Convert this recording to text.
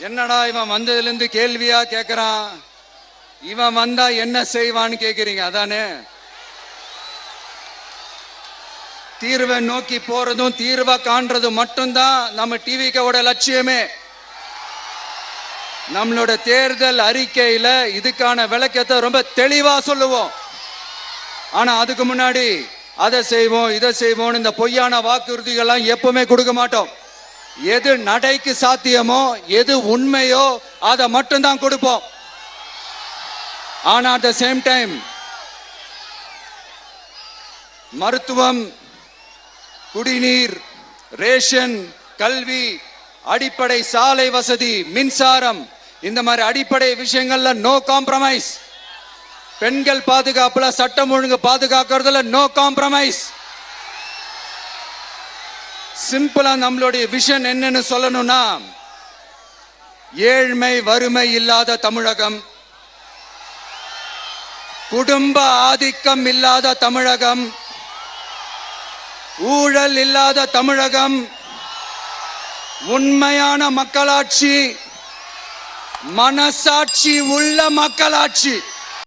என்னடா இவன் வந்ததுல இருந்து கேள்வியா கேக்குறான், இவன் வந்தா என்ன செய்வான்னு கேக்குறீங்க அதானே? தீர்வை நோக்கி போறதும் தீர்வை காண்றதும் மட்டும்தான் நம்ம டிவிக்கோட லட்சியமே. நம்மளோட தேர்தல் அறிக்கையில இதுக்கான விளக்கத்தை ரொம்ப தெளிவா சொல்லுவோம். ஆனா அதுக்கு முன்னாடி அதை செய்வோம் இதை செய்வோம் இந்த பொய்யான வாக்குறுதிகள்லாம் எப்பவுமே கொடுக்க மாட்டோம். எது நடைக்கு சாத்தியமோ எது உண்மையோ அதை மட்டும்தான் கொடுப்போம். ஆனா அட் த சேம் டைம் மருத்துவம், குடிநீர், ரேஷன், கல்வி, அடிப்படை சாலை வசதி, மின்சாரம், இந்த மாதிரி அடிப்படை விஷயங்கள்ல நோ காம்ப்ரமைஸ். பெண்கள் பாதுகாப்புல, சட்டம் ஒழுங்கு பாதுகாக்கிறதுல நோ காம்ப்ரமைஸ். சிம்பிளா நம்மளுடைய விஷன் என்னன்னு சொல்லணும்னா, ஏழ்மை வறுமை இல்லாத தமிழகம், குடும்ப ஆதிக்கம் இல்லாத தமிழகம், ஊழல் இல்லாத தமிழகம், உண்மையான மக்களாட்சி, மனசாட்சி உள்ள மக்களாட்சி.